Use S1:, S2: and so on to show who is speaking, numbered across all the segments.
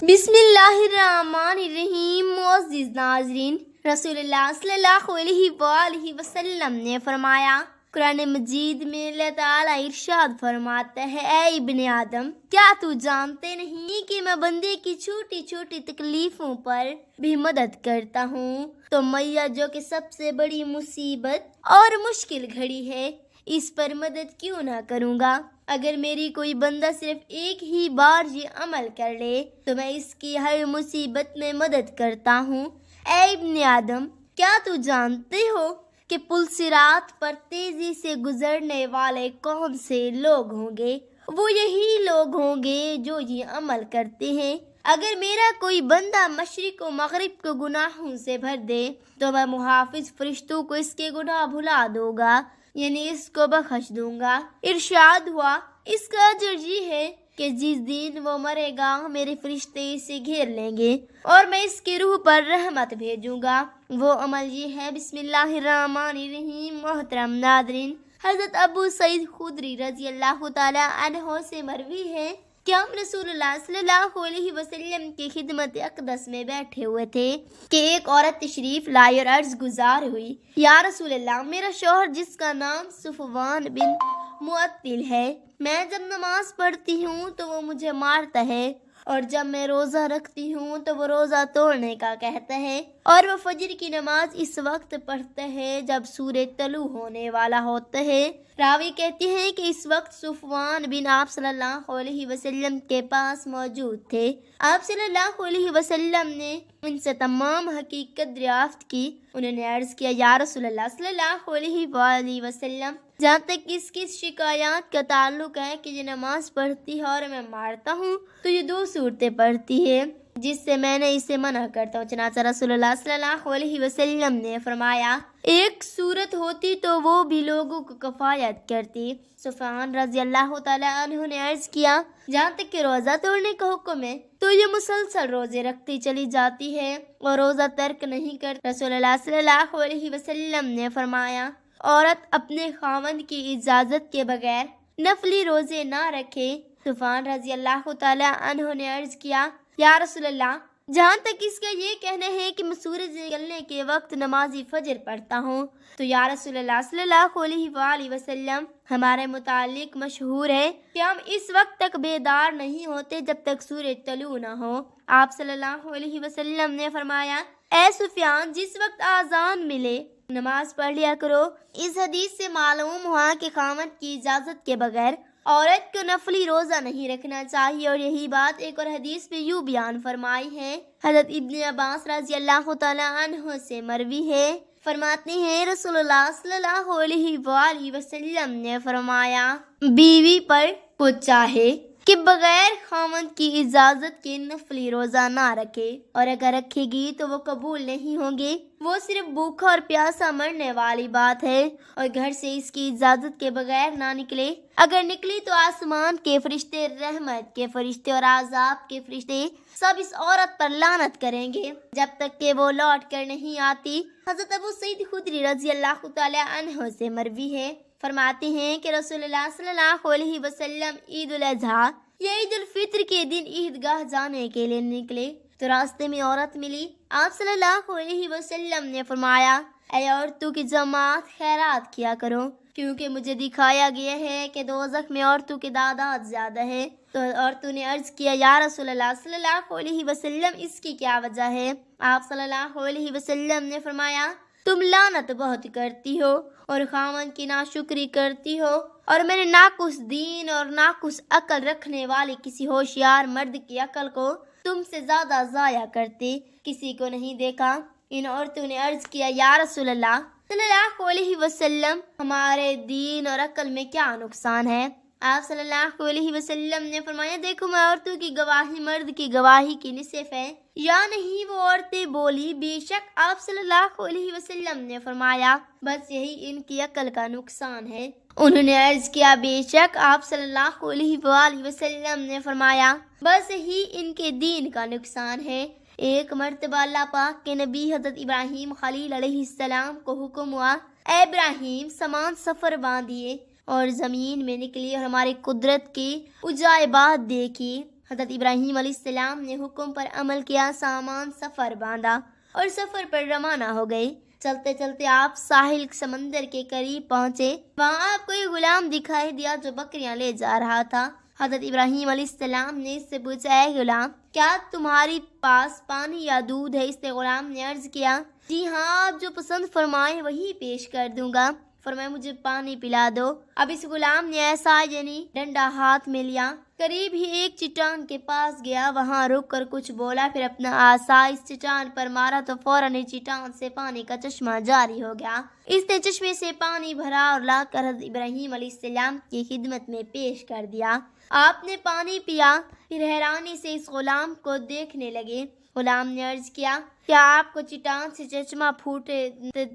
S1: بسم اللہ الرحمن الرحیم۔ معزز ناظرین، رسول اللہ صلی اللہ علیہ وآلہ وسلم نے فرمایا، قرآن مجید میں اللہ تعالیٰ ارشاد فرماتا ہے، اے ابن آدم، کیا تو جانتے نہیں کہ میں بندے کی چھوٹی چھوٹی تکلیفوں پر بھی مدد کرتا ہوں؟ تو میں جو کہ سب سے بڑی مصیبت اور مشکل گھڑی ہے، اس پر مدد کیوں نہ کروں گا؟ اگر میری کوئی بندہ صرف ایک ہی بار یہ عمل کر لے تو میں اس کی ہر مصیبت میں مدد کرتا ہوں۔ اے ابن آدم، کیا تو جانتے ہو کہ پل صراط پر تیزی سے گزرنے والے کون سے لوگ ہوں گے؟ وہ یہی لوگ ہوں گے جو یہ عمل کرتے ہیں۔ اگر میرا کوئی بندہ مشرق و مغرب کو گناہوں سے بھر دے تو میں محافظ فرشتوں کو اس کے گناہ بھلا دوں گا، یعنی اس کو بخش دوں گا۔ ارشاد ہوا، اس کا اجر یہ ہے کہ جس دن وہ مرے گا میرے فرشتے اسے گھیر لیں گے اور میں اس کی روح پر رحمت بھیجوں گا۔ وہ عمل یہ ہے۔ بسم اللہ الرحمن الرحیم۔ محترم ناظرین، حضرت ابو سعید خدری رضی اللہ تعالی عنہ سے مروی ہے کہ ہم رسول اللہ صلی اللہ علیہ وسلم کی خدمت اقدس میں بیٹھے ہوئے تھے کہ ایک عورت تشریف لائی اور عرض گزار ہوئی، یا رسول اللہ، میرا شوہر جس کا نام صفوان بن معطل ہے، میں جب نماز پڑھتی ہوں تو وہ مجھے مارتا ہے، اور جب میں روزہ رکھتی ہوں تو وہ روزہ توڑنے کا کہتا ہے، اور وہ فجر کی نماز اس وقت پڑھتا ہے جب سورج طلوع ہونے والا ہوتا ہے۔ راوی کہتے ہیں کہ اس وقت صفوان بن آپ صلی اللہ علیہ وسلم کے پاس موجود تھے۔ آپ صلی اللہ علیہ وسلم نے ان سے تمام حقیقت دریافت کی۔ انہوں نے عرض کیا، یا رسول اللہ صلی اللہ علیہ وآلہ وسلم، جہاں تک کس شکایات کا تعلق ہے کہ یہ نماز پڑھتی ہے اور میں مارتا ہوں تو یہ دو صورتیں پڑھتی ہے جس سے میں نے اسے منع کرتا ہوں۔ چنانچہ رسول اللہ صلی اللہ علیہ وسلم نے فرمایا، ایک صورت ہوتی تو وہ بھی لوگوں کو کفایت کرتی۔ صفوان رضی اللہ تعالیٰ عنہ نے عرض کیا، جہاں تک کہ روزہ توڑنے کا حکم ہے تو یہ مسلسل روزے رکھتی چلی جاتی ہے اور روزہ ترک نہیں کرتی۔ رسول اللہ صلی اللہ علیہ وسلم نے فرمایا، عورت اپنے خاوند کی اجازت کے بغیر نفلی روزے نہ رکھے۔ صفوان رضی اللہ تعالیٰ عنہ نے عرض کیا، یا رسول اللہ، جہاں تک اس کا یہ کہنا ہے کہ میں سورج نکلنے کے وقت نماز فجر پڑھتا ہوں تو یا رسول اللہ صلی اللہ علیہ وآلہ وسلم، ہمارے متعلق مشہور ہے کہ ہم اس وقت تک بیدار نہیں ہوتے جب تک سورج طلوع نہ ہو۔ آپ صلی اللہ علیہ وسلم نے فرمایا، اے سفیان، جس وقت آذان ملے نماز پڑھ لیا کرو۔ اس حدیث سے معلوم ہوا کہ خاوند کی اجازت کے بغیر عورت کو نفلی روزہ نہیں رکھنا چاہیے، اور یہی بات ایک اور حدیث میں یوں بیان فرمائی ہے۔ حضرت ابن عباس رضی اللہ تعالی عنہ سے مروی ہے، فرماتے ہیں رسول اللہ صلی اللہ علیہ وآلہ وسلم نے فرمایا، بیوی پر کو چاہے کہ بغیر خاوند کی اجازت کے نفلی روزہ نہ رکھے، اور اگر رکھے گی تو وہ قبول نہیں ہوں گے۔ وہ صرف بھوکا اور پیاسا مرنے والی بات ہے، اور گھر سے اس کی اجازت کے بغیر نہ نکلے۔ اگر نکلی تو آسمان کے فرشتے، رحمت کے فرشتے اور عذاب کے فرشتے سب اس عورت پر لعنت کریں گے جب تک کہ وہ لوٹ کر نہیں آتی۔ حضرت ابو سعید خدری رضی اللہ تعالی عنہ سے مروی ہے، فرماتے ہیں کہ رسول اللہ صلی اللہ علیہ وسلم عید الاضحیٰ یا عید الفطر کے دن عیدگاہ جانے کے لیے نکلے تو راستے میں عورت ملی۔ آپ صلی اللہ علیہ وسلم نے فرمایا، اے عورتوں کی جماعت، خیرات کیا کرو، کیونکہ مجھے دکھایا گیا ہے کہ دوزخ میں عورتوں کی تعداد زیادہ ہے۔ تو عورتوں نے عرض کیا، یا رسول اللہ صلی اللہ علیہ وسلم، اس کی کیا وجہ ہے؟ آپ صلی اللہ علیہ وسلم نے فرمایا، تم لعنت بہت کرتی ہو اور خاوند کی ناشکری کرتی ہو، اور میں نے ناقص دین اور ناقص عقل رکھنے والے کسی ہوشیار مرد کی عقل کو تم سے زیادہ ضائع کرتے کسی کو نہیں دیکھا۔ ان عورتوں نے عرض کیا، یا رسول اللہ صلی اللہ علیہ وسلم، ہمارے دین اور عقل میں کیا نقصان ہے؟ آپ صلی اللہ علیہ وسلم نے فرمایا، دیکھو، میں عورتوں کی گواہی مرد کی گواہی کی نصف ہے یا نہیں؟ وہ عورتیں بولی، بے شک۔ آپ صلی اللہ علیہ وسلم نے فرمایا، بس یہی ان کی عقل کا نقصان ہے۔ انہوں نے عرض کیا، بے شک۔ آپ صلی اللہ علیہ وآلہ وسلم نے فرمایا، بس یہی ان کے دین کا نقصان ہے۔ ایک مرتبہ اللہ پاک کے نبی حضرت ابراہیم خلیل علیہ السلام کو حکم ہوا، اے ابراہیم، سامان سفر باندھیے اور زمین میں نکلی اور ہماری قدرت کی عجائبات دیکھی۔ حضرت ابراہیم علیہ السلام نے حکم پر عمل کیا، سامان سفر باندھا اور سفر پر روانہ ہو گئے۔ چلتے چلتے آپ ساحل سمندر کے قریب پہنچے۔ وہاں آپ کو ایک غلام دکھائی دیا جو بکریاں لے جا رہا تھا۔ حضرت ابراہیم علیہ السلام نے اس سے پوچھا، اے غلام، کیا تمہاری پاس پانی یا دودھ ہے؟ اس نے غلام نے عرض کیا، جی ہاں، آپ جو پسند فرمائیں وہی پیش کر دوں گا۔ فرمایا، مجھے پانی پلا دو۔ اب اس غلام نے ایسا ڈنڈا ہاتھ میں لیا، قریب ہی ایک چٹان کے پاس گیا، وہاں رک کر کچھ بولا، پھر اپنا عصا اس چٹان پر مارا تو فوراً ہی چٹان سے پانی کا چشمہ جاری ہو گیا۔ اس نے چشمے سے پانی بھرا اور لا کر حضرت ابراہیم علیہ السلام کی خدمت میں پیش کر دیا۔ آپ نے پانی پیا، پھر حیرانی سے اس غلام کو دیکھنے لگے۔ غلام نے عرض کیا، کیا آپ کو چٹان سے چشمہ پھوٹے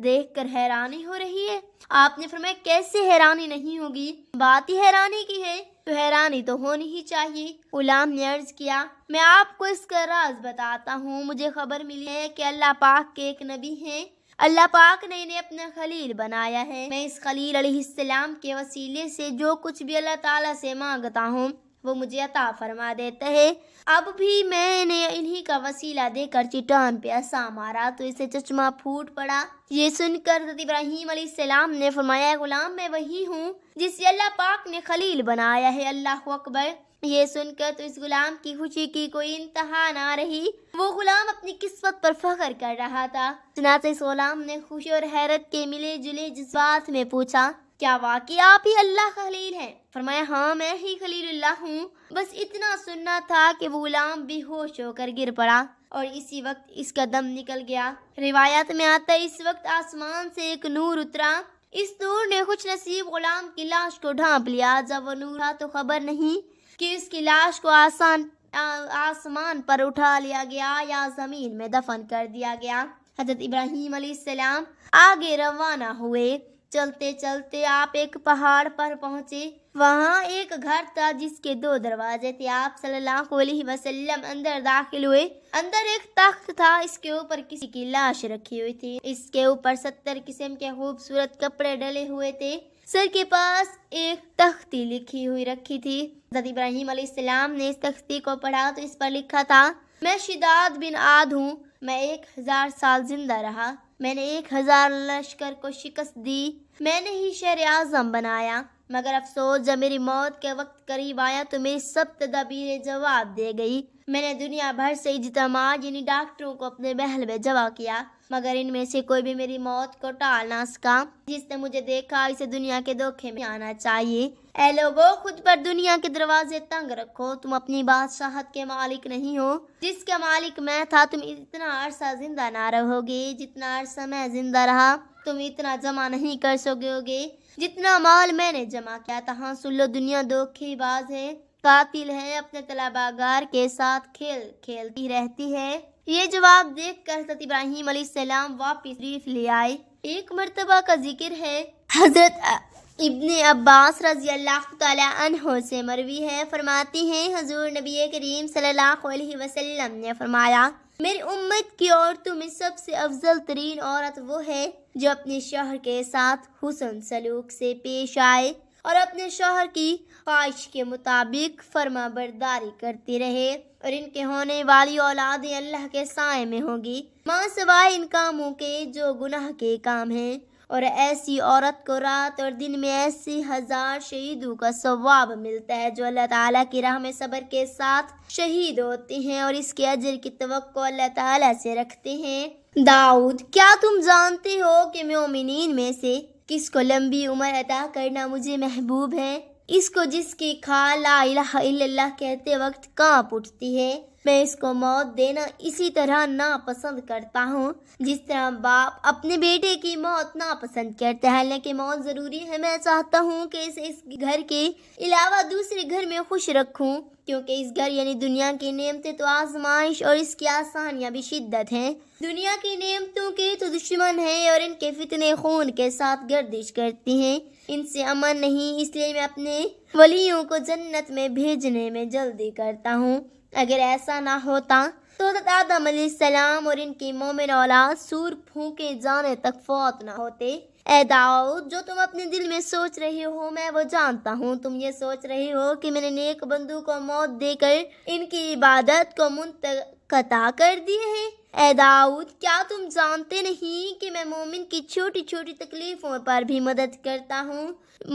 S1: دیکھ کر حیرانی ہو رہی ہے؟ آپ نے فرمایا، کیسے حیرانی نہیں ہوگی، بات ہی حیرانی کی ہے تو حیرانی تو ہونی ہی چاہیے۔ غلام نے عرض کیا، میں آپ کو اس کا راز بتاتا ہوں۔ مجھے خبر ملی ہے کہ اللہ پاک کے ایک نبی ہیں، اللہ پاک نے انہیں اپنا خلیل بنایا ہے۔ میں اس خلیل علیہ السلام کے وسیلے سے جو کچھ بھی اللہ تعالیٰ سے مانگتا ہوں وہ مجھے عطا فرما دیتا ہے۔ اب بھی میں نے انہی کا وسیلہ دے کر چٹان پہ عصا مارا تو اسے چشمہ پھوٹ پڑا۔ یہ سن کر حضرت ابراہیم علیہ السلام نے فرمایا، غلام، میں وہی ہوں جسے اللہ پاک نے خلیل بنایا ہے، اللہ اکبر۔ یہ سن کر تو اس غلام کی خوشی کی کوئی انتہا نہ رہی۔ وہ غلام اپنی قسمت پر فخر کر رہا تھا۔ چنانچہ اس غلام نے خوشی اور حیرت کے ملے جلے جذبات میں پوچھا، کیا واقعی آپ ہی اللہ خلیل ہیں؟ فرمایا، ہاں، میں ہی خلیل اللہ ہوں۔ بس اتنا سننا تھا کہ وہ غلام بے ہوش ہو کر گر پڑا اور اسی وقت اس کا دم نکل گیا۔ روایت میں آتا ہے، اس وقت آسمان سے ایک نور اترا، اس نور نے خوش نصیب غلام کی لاش کو ڈھانپ لیا۔ جب وہ نور تھا تو خبر نہیں کہ اس کی لاش کو آسمان پر اٹھا لیا گیا یا زمین میں دفن کر دیا گیا۔ حضرت ابراہیم علیہ السلام آگے روانہ ہوئے۔ چلتے چلتے آپ ایک پہاڑ پر پہنچے، وہاں ایک گھر تھا جس کے 2 دروازے تھے۔ آپ صلی اللہ علیہ وسلم اندر داخل ہوئے۔ اندر ایک تخت تھا، اس کے اوپر کسی کی لاش رکھی ہوئی تھی، اس کے اوپر 70 قسم کے خوبصورت کپڑے ڈلے ہوئے تھے، سر کے پاس ایک تختی لکھی ہوئی رکھی تھی۔ حضرت ابراہیم علیہ السلام نے اس تختی کو پڑھا تو اس پر لکھا تھا، میں شداد بن عاد ہوں، میں 1000 سال زندہ رہا، میں نے 1000 لشکر کو شکست دی، میں نے ہی شہر اعظم بنایا، مگر افسوس جب میری موت کے وقت قریب آیا تو میری سب تدابیریں جواب دے گئی۔ میں نے دنیا بھر سے اجتماع ڈاکٹروں کو اپنے محل میں جمع کیا، مگر ان میں سے کوئی بھی میری موت کو ٹال نہ سکا۔ جس نے مجھے دیکھا اسے دنیا کے دھوکے میں آنا چاہیے۔ اے لوگو، خود پر دنیا کے دروازے تنگ رکھو، تم اپنی بادشاہت کے مالک نہیں ہو، جس کا مالک میں تھا۔ تم اتنا عرصہ زندہ نہ رہو گے جتنا عرصہ میں زندہ رہا، تم اتنا جمع نہیں کر سکو گے جتنا مال میں نے جمع کیا تھا۔ ہاں سن لو، دنیا دھوکے باز ہے، قاتل ہے، اپنے طلباگار کے ساتھ کھیلتی رہتی ہے۔ یہ جواب دیکھ کر حضرت ابراہیم علیہ السلام واپس تشریف لے آئے۔ ایک مرتبہ کا ذکر ہے، حضرت ابن عباس رضی اللہ تعالی عنہ سے مروی ہے، فرماتی ہیں حضور نبی کریم صلی اللہ علیہ وسلم نے فرمایا، میری امت کی عورتوں میں سب سے افضل ترین عورت وہ ہے جو اپنے شوہر کے ساتھ حسن سلوک سے پیش آئے اور اپنے شوہر کی خواہش کے مطابق فرما برداری کرتی رہے، اور ان کے ہونے والی اولادیں اللہ کے سائے میں ہوگی، ماں سوائے ان کاموں کے جو گناہ کے کام ہیں۔ اور ایسی عورت کو رات اور دن میں ایسی 1000 شہیدوں کا ثواب ملتا ہے جو اللہ تعالیٰ کی راہ میں صبر کے ساتھ شہید ہوتے ہیں اور اس کے اجر کی توقع اللہ تعالیٰ سے رکھتے ہیں۔ داؤد، کیا تم جانتے ہو کہ مومنین میں سے کس کو لمبی عمر عطا کرنا مجھے محبوب ہے؟ اس کو جس کی کھال لا الہ الا اللہ کہتے وقت کانپ اٹھتی ہے۔ میں اس کو موت دینا اسی طرح ناپسند کرتا ہوں جس طرح باپ اپنے بیٹے کی موت ناپسند کرتا ہے، حالانکہ موت ضروری ہے۔ میں چاہتا ہوں کہ اسے اس گھر کے علاوہ دوسرے گھر میں خوش رکھوں، کیونکہ اس گھر یعنی دنیا کی نعمتیں تو آزمائش اور اس کی آسانیاں بھی شدت ہیں۔ دنیا کی نعمتوں کے تو دشمن ہیں اور ان کے فتنے خون کے ساتھ گردش کرتی ہیں، ان سے امن نہیں، اس لیے میں اپنے ولیوں کو جنت میں بھیجنے میں جلدی کرتا ہوں۔ اگر ایسا نہ ہوتا تو تو حضرت آدم علیہ السلام اور ان کی مومن اولاد سور پھونکے جانے تک فوت نہ ہوتے۔ اے داؤد، جو تم اپنے دل میں سوچ رہے ہو میں وہ جانتا ہوں۔ تم یہ سوچ رہے ہو کہ میں نے نیک بندوں کو موت دے کر ان کی عبادت کو منقطع کر دیے ہے۔ اے داؤد، کیا تم جانتے نہیں کہ میں مومن کی چھوٹی چھوٹی تکلیفوں پر بھی مدد کرتا ہوں؟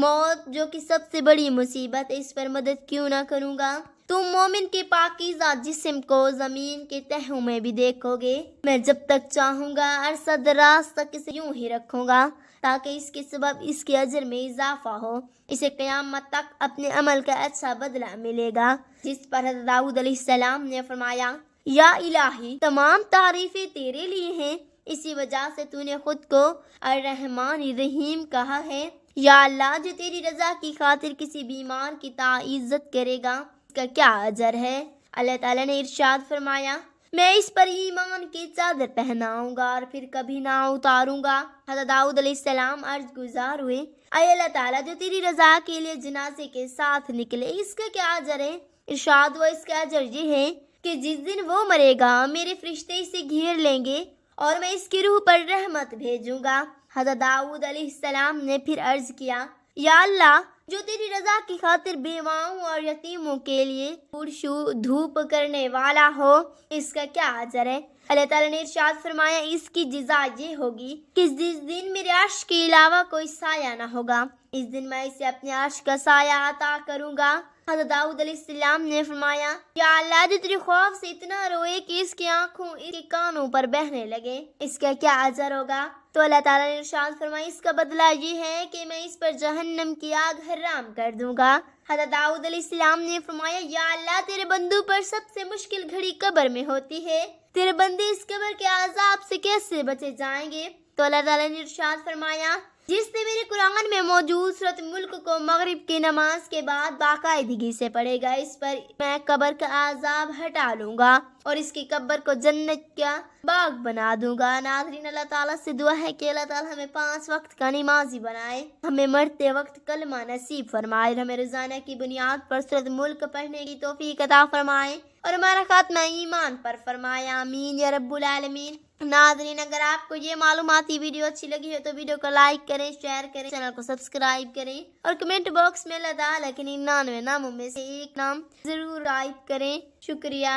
S1: موت جو کہ سب سے بڑی مصیبت ہے، اس پر مدد کیوں نہ کروں گا؟ تم مومن کے پاکیزہ جسم کو زمین کے تہوں میں بھی دیکھو گے۔ میں جب تک چاہوں گا عرصہ دراز تک اسے یوں ہی رکھوں گا تاکہ اس کے سبب اس کے اجر میں اضافہ ہو۔ اسے قیامت تک اپنے عمل کا اچھا بدلہ ملے گا۔ جس پر حضرت داؤد علیہ السلام نے فرمایا، یا الہی، تمام تعریفیں تیرے لیے ہیں، اسی وجہ سے تو نے خود کو الرحمن الرحیم کہا ہے۔ یا اللہ، جو تیری رضا کی خاطر کسی بیمار کی تعزیت کرے گا اس کا کیا اجر ہے؟ اللہ تعالیٰ نے ارشاد فرمایا، میں اس پر ایمان کی چادر پہناؤں گا اور پھر کبھی نہ اتاروں گا۔ حضرت داؤد علیہ السلام عرض گزار ہوئے، اے اللہ تعالیٰ، جو تیری رضا کے لیے جنازے کے ساتھ نکلے اس کا کیا اجر ہے؟ ارشاد ہوا، اس کا اجر یہ ہے کہ جس دن وہ مرے گا میرے فرشتے اسے گھیر لیں گے اور میں اس کی روح پر رحمت بھیجوں گا۔ حضرت داؤد علیہ السلام نے پھر عرض کیا، یا اللہ، جو تیری رضا کی خاطر بیواؤں اور یتیموں کے لیے پرشو دھوپ کرنے والا ہو اس کا کیا اجر ہے؟ اللہ تعالیٰ نے ارشاد فرمایا، اس کی جزا یہ ہوگی کہ جس دن میرے عرش کے علاوہ کوئی سایہ نہ ہوگا، اس دن میں اسے اپنے عرش کا سایہ عطا کروں گا۔ حضرت داؤد علیہ السلام نے فرمایا، یا اللہ، جو تیرے خوف سے اتنا روئے کہ اس کی آنکھوں اس کے کانوں پر بہنے لگے اس کا کیا اجر ہوگا؟ تو اللہ تعالیٰ نے ارشاد فرمایا، اس کا بدلہ یہ ہے کہ میں اس پر جہنم کی آگ حرام کر دوں گا۔ حضرت داؤد علیہ السلام نے فرمایا، یا اللہ، تیرے بندوں پر سب سے مشکل گھڑی قبر میں ہوتی ہے، تیرے بندے اس قبر کے عذاب سے کیسے بچے جائیں گے؟ تو اللہ تعالیٰ نے ارشاد فرمایا، جس نے میرے قرآن میں موجود سورۃ ملک کو مغرب کی نماز کے بعد باقاعدگی سے پڑھے گا، اس پر میں قبر کا عذاب ہٹا لوں گا اور اس کی قبر کو جنت کا باغ بنا دوں گا۔ ناظرین، اللہ تعالیٰ سے دعا ہے کہ اللہ تعالیٰ ہمیں 5 وقت کا نمازی بنائے، ہمیں مرتے وقت کلمہ نصیب فرمائے اور ہمیں روزانہ کی بنیاد پر سورۃ ملک پڑھنے کی توفیق عطا فرمائے اور ہمارا خاتمہ ایمان پر فرمائے، آمین یا رب العالمین۔ ناظرین، اگر آپ کو یہ معلوماتی ویڈیو اچھی لگی ہے تو ویڈیو کو لائک کریں، شیئر کریں، چینل کو سبسکرائب کریں اور کمنٹ باکس میں اللہ تعالیٰ کے 99 ناموں میں سے ایک نام ضرور ٹائپ کریں۔ شکریہ۔